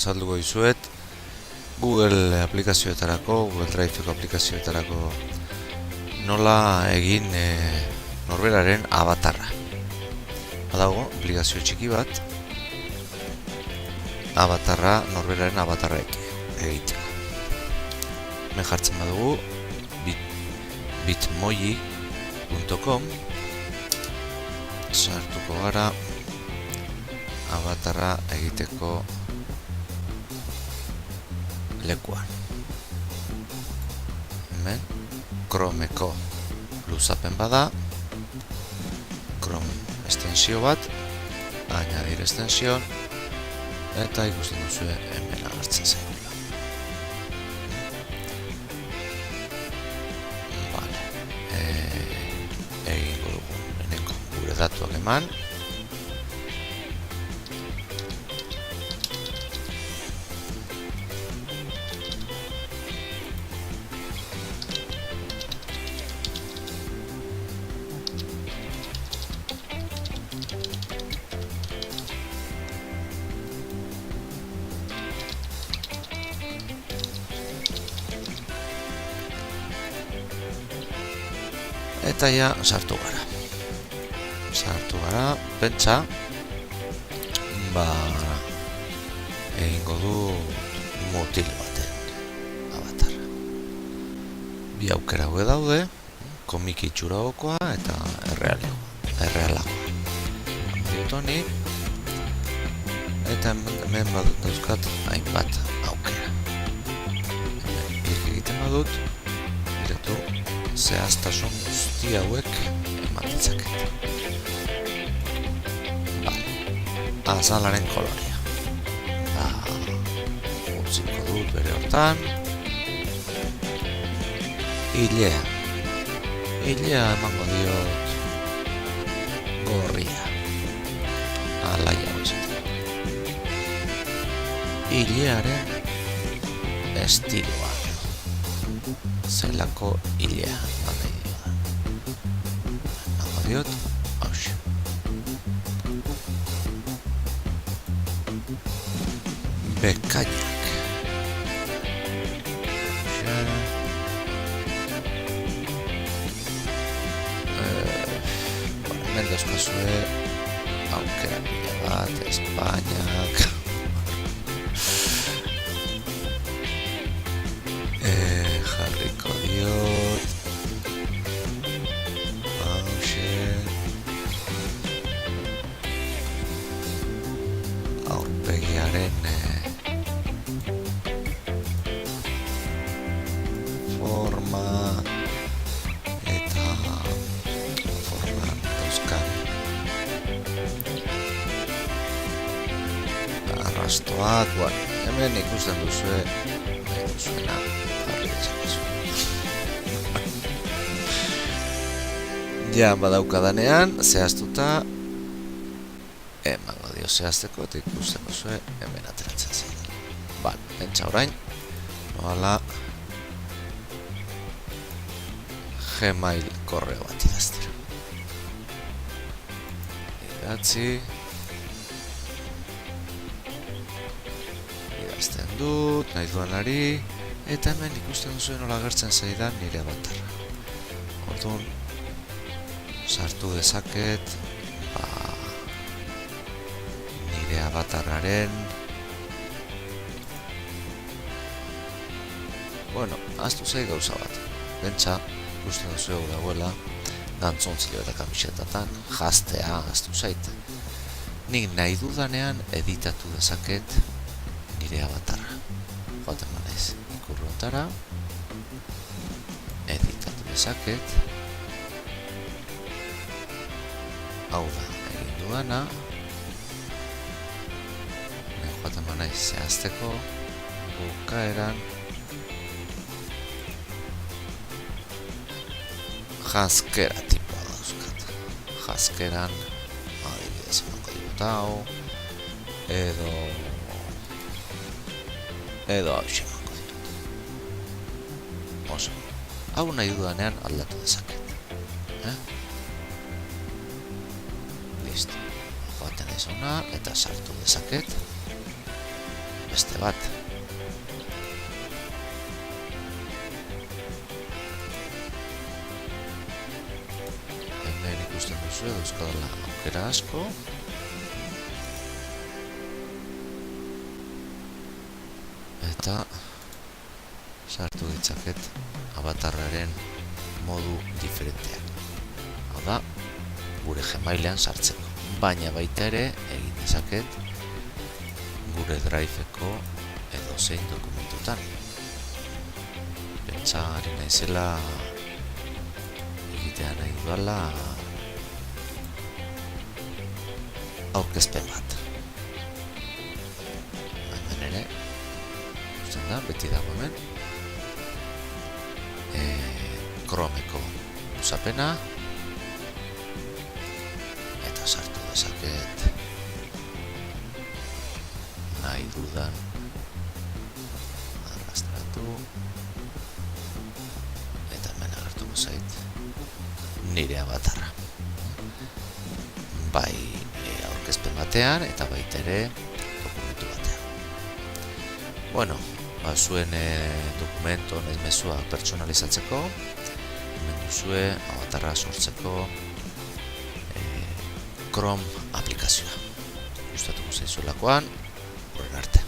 azalduko dizuet Google aplikazioetarako, Google Drive aplikazioetarako nola egin norberaren avatarra. Badago, aplikazio txiki bat, norberaren avatarra egiteko. Hemen jartzen badugu bitmoji.com, sartuko gara avatarra egiteko lekuan. Hemen Chromeko luzapen bada, Chrome estensio bat, añadir extensión, eta ikusten duzue hemen agertzen zaigula. Vale. Egingo dugu lehenengo gure datuak eman. Eta ja sartu gara, pentsa, egingo du mutil baten avatarra. Bi aukera hauek daude, komiki itxuragokoa eta errealagoa. Diot honi, eta hemen dauzkat hainbat aukera. Hemen klik egiten badut, direktu zehaztasun guzti hauek eman ditzaket. Azalaren kolorea. Utziko dut bere hortan. Ilea emango diot gorria. Alaia bezateko. Ilearen estiloa. Zelako ilea nahi dioda. Emango diot, hauxe. Bekainak. Hemen dauzkazue aukera pila bat, Espainiak. Jarriko diot. Hauxe. Aurpegiaren forma eta forman dauzkan arrastoak. Hemen ikusten duzue nahi duzuena jarri dezakezu. Ja badaukadanean zehaztuta emango dio zehazteko eta ikusten duzue hemen ateratzen zen. Pentsa orain noala Gmail korreo bat idaztera. Idazten dut, nahi duanari, eta hemen ikusten duzuen nola agertzen zaidan nire avatarra. Orduan, sartu dezaket, nire avatarraren, ahaztu zei gauza bat. Pentsa, ikusten duzuegu dagoela, dantzontzileo eta kamisetatan, jaztea ahaztu zait. Nik nahi dudanean editatu dezaket nire avatarra. Joaten manaiz, ikurrontara, editatu dezaket, hau da, egin dudana, joaten manaiz zehazteko, bukaeran, janskera tipoa dauzkat. Janskeran, adibidez emango dut hau, edo hauxe emango ditut. Oso, hau nahi dudanean aldatu dezaket. Listo. Joaten ez hona eta sartu dezaket beste bat. Hemen ikusten duzu dauzkadala aukera asko. Eta sartu ditzaket avatarraren modu diferentean. Hau da, gure Gmailean sartzeko. Baina baita ere egin dezaket gure Driveko edo zein dokumentutan. Pentsa ari naizela egitea nahi dudala aurkezpen bat. Hemen ere, ikusten da, beti dago hemen. Chromeko usapena. Eta sartu dezaket nahi dudan arrastratu eta hemen agertuko zait nire avatarra. Bai aurkezpen batean eta baita ere dokumentu batean. Bueno, zuen dokumentu nahiz mezua pertsonalizatzeko hemen duzue avatarra sortzeko Chrome aplikazioa. Gustatuko zaizuelakoan, horren arte.